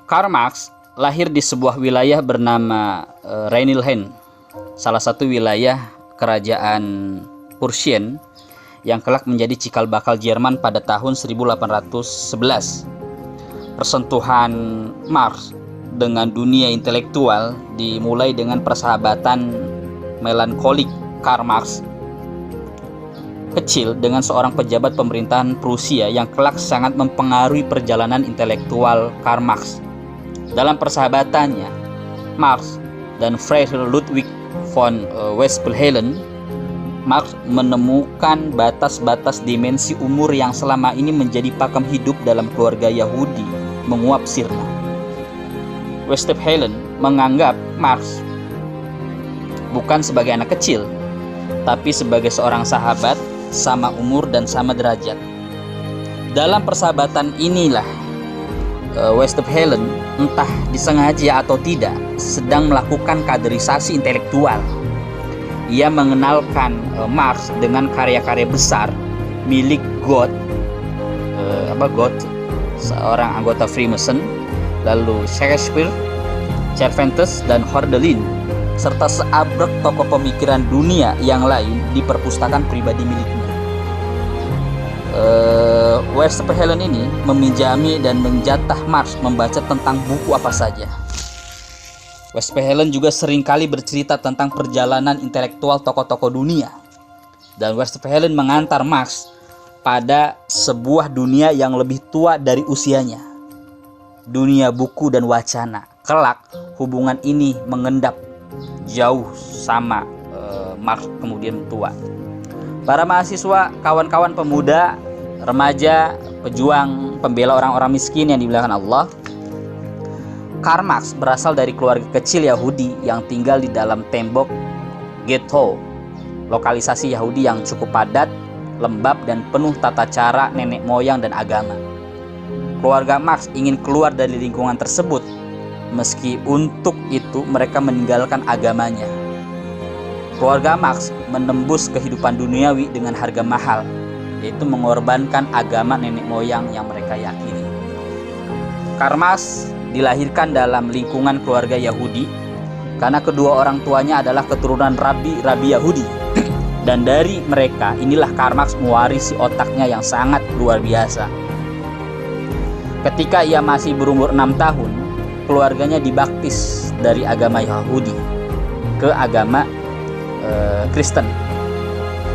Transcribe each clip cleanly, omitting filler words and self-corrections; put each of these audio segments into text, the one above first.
Karl Marx lahir di sebuah wilayah bernama Rheinland, salah satu wilayah kerajaan Prusia yang kelak menjadi cikal bakal Jerman pada tahun 1811. Persentuhan Marx dengan dunia intelektual dimulai dengan persahabatan melankolik Karl Marx kecil dengan seorang pejabat pemerintahan Prusia yang kelak sangat mempengaruhi perjalanan intelektual Karl Marx. Dalam persahabatannya, Marx dan Friedrich Ludwig von Westphalen, Marx menemukan batas-batas dimensi umur yang selama ini menjadi pakem hidup dalam keluarga Yahudi menguap sirna. Westphalen menganggap Marx bukan sebagai anak kecil, tapi sebagai seorang sahabat sama umur dan sama derajat. Dalam persahabatan inilah Westphalen, entah disengaja atau tidak, sedang melakukan kaderisasi intelektual. Ia mengenalkan Marx dengan karya-karya besar milik Goethe, seorang anggota Freemason, lalu Shakespeare, Cervantes, dan Hölderlin, serta seabrek tokoh pemikiran dunia yang lain di perpustakaan pribadi miliknya. Westphalen ini meminjami dan menjatah Marx membaca tentang buku apa saja. Westphalen juga seringkali bercerita tentang perjalanan intelektual tokoh-tokoh dunia. Dan Westphalen mengantar Marx pada sebuah dunia yang lebih tua dari usianya. Dunia buku dan wacana. Kelak hubungan ini mengendap jauh sama Marx kemudian tua. Para mahasiswa, kawan-kawan pemuda, remaja, pejuang, pembela orang-orang miskin yang dimuliakan Allah, Karl Marx berasal dari keluarga kecil Yahudi yang tinggal di dalam tembok ghetto, lokalisasi Yahudi yang cukup padat, lembab, dan penuh tata cara nenek moyang dan agama. Keluarga Marx ingin keluar dari lingkungan tersebut, meski untuk itu mereka meninggalkan agamanya. Keluarga Marx menembus kehidupan duniawi dengan harga mahal, yaitu mengorbankan agama nenek moyang yang mereka yakini. Karl Marx dilahirkan dalam lingkungan keluarga Yahudi karena kedua orang tuanya adalah keturunan rabi-rabi Yahudi. Dan dari mereka inilah Karl Marx mewarisi otaknya yang sangat luar biasa. Ketika ia masih berumur 6 tahun, keluarganya dibaptis dari agama Yahudi ke agama Kristen.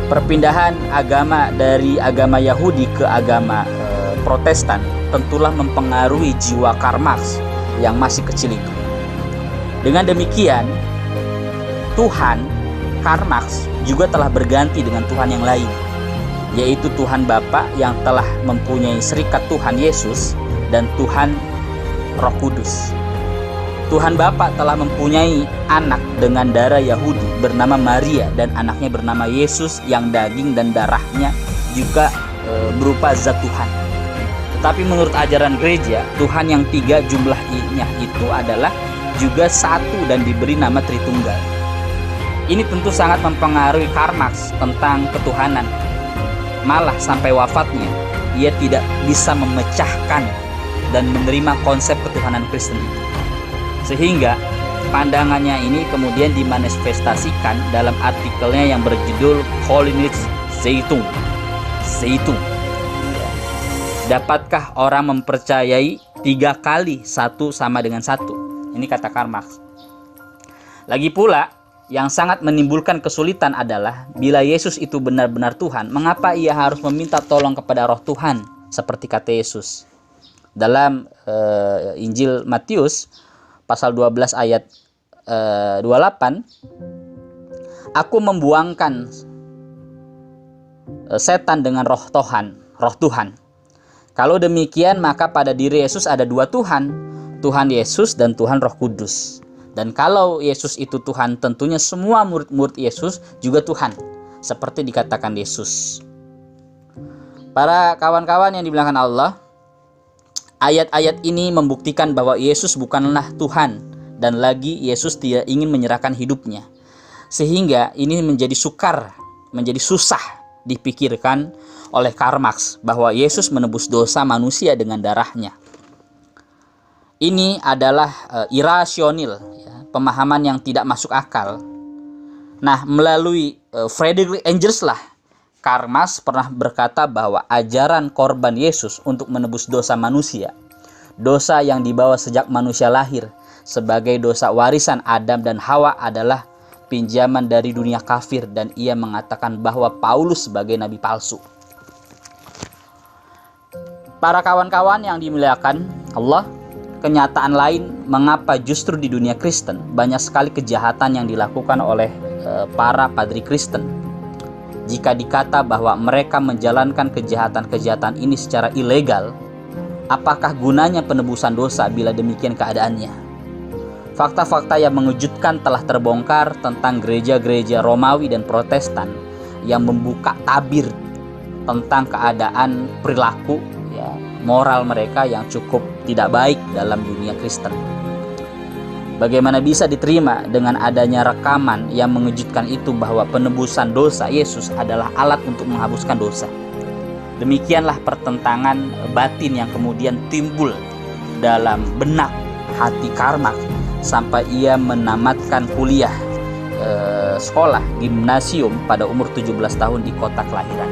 Perpindahan agama dari agama Yahudi ke agama Protestan tentulah mempengaruhi jiwa Karl Marx yang masih kecil itu. Dengan demikian, Tuhan Karl Marx juga telah berganti dengan Tuhan yang lain, yaitu Tuhan Bapa yang telah mempunyai serikat Tuhan Yesus dan Tuhan Roh Kudus. Tuhan Bapa telah mempunyai anak dengan darah Yahudi bernama Maria dan anaknya bernama Yesus yang daging dan darahnya juga berupa zat Tuhan. Tetapi menurut ajaran gereja, Tuhan yang 3 jumlahnya itu adalah juga satu dan diberi nama Tritunggal. Ini tentu sangat mempengaruhi Karl Marx tentang ketuhanan. Malah sampai wafatnya, ia tidak bisa memecahkan dan menerima konsep ketuhanan Kristen itu. Sehingga pandangannya ini kemudian dimanifestasikan dalam artikelnya yang berjudul Holiness Zeitung. Dapatkah orang mempercayai 3 kali satu sama dengan satu? Ini kata Karl Marx. Lagi pula, yang sangat menimbulkan kesulitan adalah bila Yesus itu benar-benar Tuhan, mengapa ia harus meminta tolong kepada Roh Tuhan seperti kata Yesus? Dalam Injil Matius pasal 12 ayat 28, aku membuangkan setan dengan roh Tuhan. Kalau demikian, maka pada diri Yesus ada 2 Tuhan, Tuhan Yesus dan Tuhan Roh Kudus. Dan kalau Yesus itu Tuhan, tentunya semua murid-murid Yesus juga Tuhan, seperti dikatakan Yesus. Para kawan-kawan yang dimuliakan Allah, ayat-ayat ini membuktikan bahwa Yesus bukanlah Tuhan dan lagi Yesus tidak ingin menyerahkan hidupnya. Sehingga ini menjadi susah dipikirkan oleh Karl Marx bahwa Yesus menebus dosa manusia dengan darahnya. Ini adalah irasional, ya, pemahaman yang tidak masuk akal. Nah, melalui Friedrich Engels lah, Karl Marx pernah berkata bahwa ajaran korban Yesus untuk menebus dosa manusia, dosa yang dibawa sejak manusia lahir sebagai dosa warisan Adam dan Hawa, adalah pinjaman dari dunia kafir, dan ia mengatakan bahwa Paulus sebagai nabi palsu. Para kawan-kawan yang dimuliakan Allah, kenyataan lain mengapa justru di dunia Kristen banyak sekali kejahatan yang dilakukan oleh para padri Kristen. Jika dikata bahwa mereka menjalankan kejahatan-kejahatan ini secara ilegal, apakah gunanya penebusan dosa bila demikian keadaannya? Fakta-fakta yang mengejutkan telah terbongkar tentang gereja-gereja Romawi dan Protestan yang membuka tabir tentang keadaan perilaku, ya, moral mereka yang cukup tidak baik dalam dunia Kristen. Bagaimana bisa diterima dengan adanya rekaman yang mengejutkan itu bahwa penebusan dosa Yesus adalah alat untuk menghapuskan dosa? Demikianlah pertentangan batin yang kemudian timbul dalam benak hati Karl Marx sampai ia menamatkan kuliah sekolah gimnasium pada umur 17 tahun di kota kelahiran.